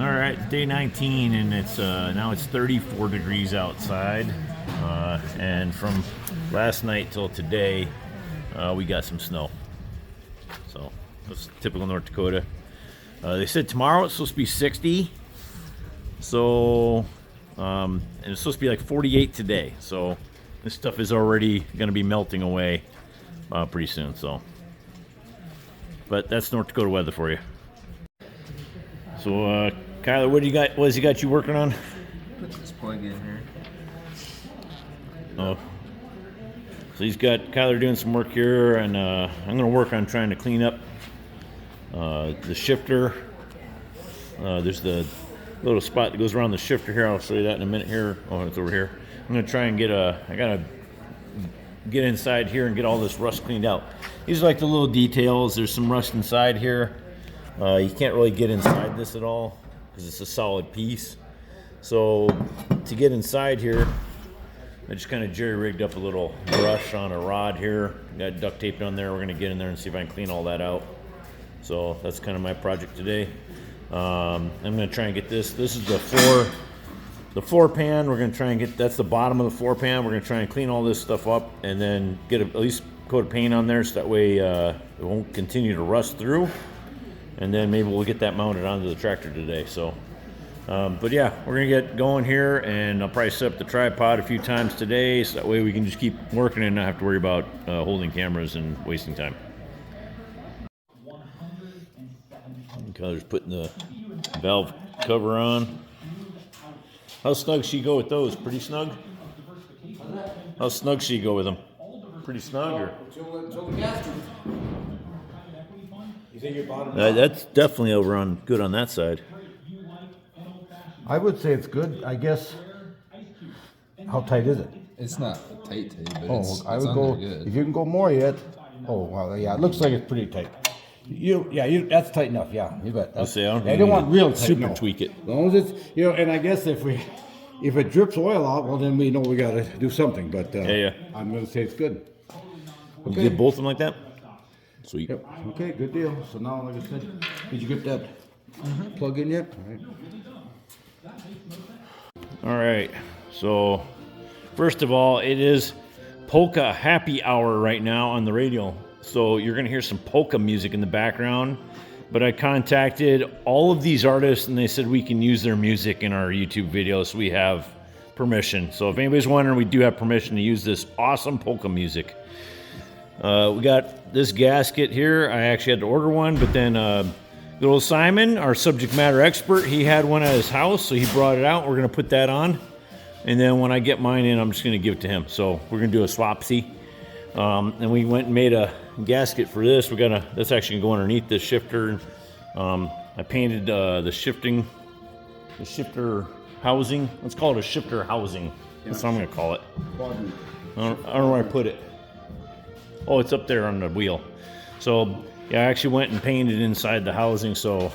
All right, day 19, and it's now it's 34 degrees outside, and from last night till today, we got some snow. So that's typical North Dakota. They said tomorrow it's supposed to be 60, so and it's supposed to be like 48 today. So this stuff is already going to be melting away pretty soon. So, but that's North Dakota weather for you. So, Kyler, what do you got? What has he got you working on? Put this plug in here. Oh, so he's got Kyler doing some work here, and I'm going to work on trying to clean up the shifter. There's the little spot that goes around the shifter here. I'll show you that in a minute here. Oh, it's over here. I'm going to try and I got to get inside here and get all this rust cleaned out. These are like the little details. There's some rust inside here. You can't really get inside this at all because it's a solid piece. So to get inside here, I just kind of jerry-rigged up a little brush on a rod here. Got duct tape on there. We're going to get in there and see if I can clean all that out. So that's kind of my project today. I'm going to try and get this. This is the floor pan. We're going to try and get, that's the bottom of the floor pan. We're going to try and clean all this stuff up and then get at least coat of paint on there so that way it won't continue to rust through. And then maybe we'll get that mounted onto the tractor today. So, but yeah, we're gonna get going here, and I'll probably set up the tripod a few times today, so that way we can just keep working and not have to worry about holding cameras and wasting time. Kyler's putting the valve cover on. How snug she go with those? Pretty snug? How snug she go with them? Pretty snug, or? That's definitely over on good on that side. I would say it's good. I guess. How tight is it? It's not tight, but I would go good. if you can go more yet. Oh well, yeah. It looks like it's pretty tight. That's tight enough. Yeah, you bet. I don't want real tight. Super tweak it. As long as it's and I guess if it drips oil out, well then we know we got to do something. But yeah. I'm gonna say it's good. Okay. You did both of them like that? Sweet. Yep. Okay, good deal. So now, like I said, did you get that plug in yet? All right. So, first of all, it is polka happy hour right now on the radio. So you're going to hear some polka music in the background. But I contacted all of these artists, and they said we can use their music in our YouTube videos. So we have permission. So if anybody's wondering, we do have permission to use this awesome polka music. We got this gasket here. I actually had to order one, but then good old Simon, our subject matter expert, he had one at his house, so he brought it out. We're going to put that on, and then when I get mine in, I'm just going to give it to him. So we're going to do a swapsy. And we went and made a gasket for this. That's actually going to go underneath this shifter. I painted the shifter housing. Let's call it a shifter housing. That's what I'm going to call it. I don't know where I put it. Oh, it's up there on the wheel. So, yeah, I actually went and painted inside the housing, so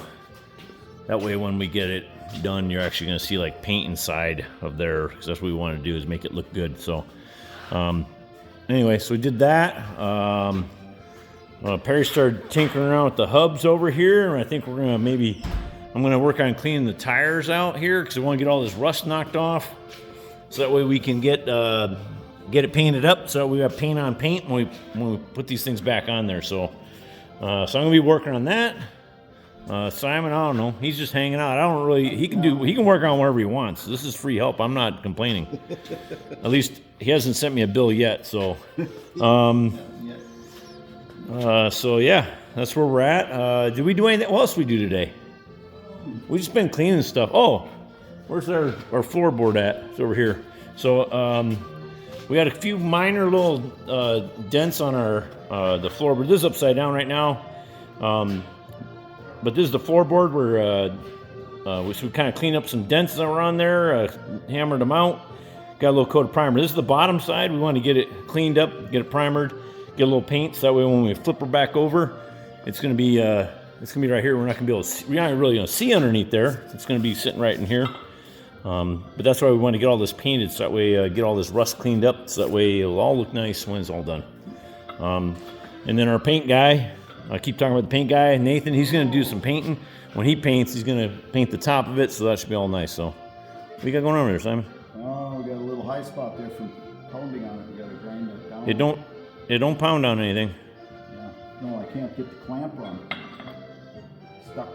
that way when we get it done, you're actually going to see like paint inside of there, because that's what we want to do, is make it look good. So, anyway, so we did that. Perry started tinkering around with the hubs over here, and I think I'm going to work on cleaning the tires out here, because we want to get all this rust knocked off, so that way we can get it painted up, so we have paint on paint when we put these things back on there. So I'm gonna be working on that. Simon, I don't know, he's just hanging out. He can work on whatever he wants. This is free help. I'm not complaining. At least he hasn't sent me a bill yet. So so yeah, that's where we're at. Did we do anything? What else did we do today? We just been cleaning stuff. Oh, where's our floorboard at? It's over here. So we had a few minor little dents on the floorboard. This is upside down right now, but this is the floorboard where we kind of cleaned up some dents that were on there, hammered them out, got a little coat of primer. This is the bottom side. We want to get it cleaned up, get it primered, get a little paint, so that way when we flip her back over, it's going to be right here. We're not going to be able to see, we're not really going to see underneath there. It's going to be sitting right in here. But that's why we want to get all this painted, so that way get all this rust cleaned up, so that way it'll all look nice when it's all done. And then our paint guy, I keep talking about the paint guy, Nathan. He's going to do some painting. When he paints, he's going to paint the top of it, so that should be all nice. So, what you got going on there, Simon? Oh, we got a little high spot there from pounding on it. We got to grind it down. It don't pound on anything. Yeah. No, I can't get the clamp on. Stuck.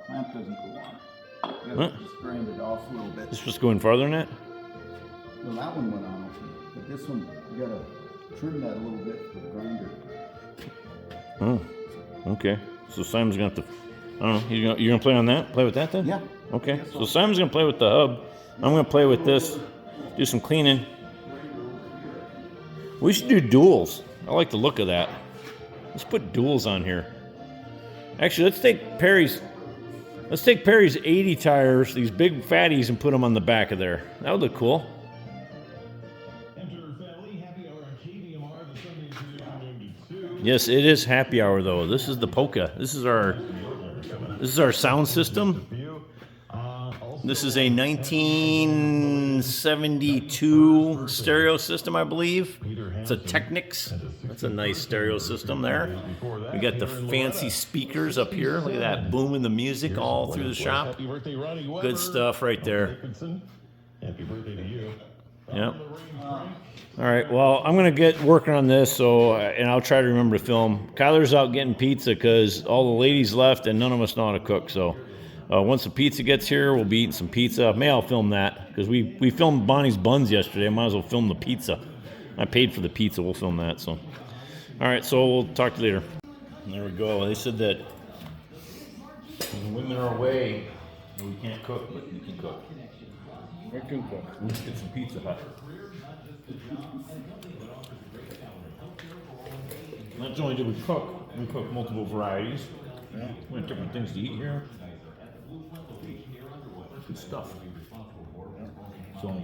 Clamp doesn't go on. Gotta just grind it off a little bit. This was going farther than that? Well, that one went on okay, but this one, you gotta trim that a little bit with the grinder. Oh, okay. So Simon's gonna have to, I don't know, you're gonna play on that? Play with that then? Yeah. Okay, so Simon's gonna play with the hub. I'm gonna play with this, do some cleaning. We should do duals. I like the look of that. Let's put duals on here. Actually, let's take Perry's 80 tires, these big fatties, and put them on the back of there. That would look cool. Yes, it is happy hour though. This is the Polka. This is our sound system. This is a 1972 stereo system, I believe. It's a Technics. That's a nice stereo system there. We got the fancy speakers up here. Look at that, booming the music all through the shop. Good stuff right there. Yep. All right, well, I'm going to get working on this, and I'll try to remember to film. Kyler's out getting pizza because all the ladies left and none of us know how to cook, so once the pizza gets here, we'll be eating some pizza. Maybe I'll film that because we filmed Bonnie's buns yesterday. I might as well film the pizza. I paid for the pizza. We'll film that, so. All right, so we'll talk to you later. And there we go. They said that when women are away, we can't cook, but we can cook. I can cook. Let's get some Pizza Hut. Not only do we cook multiple varieties. Yeah. We have different things to eat here. Good stuff. So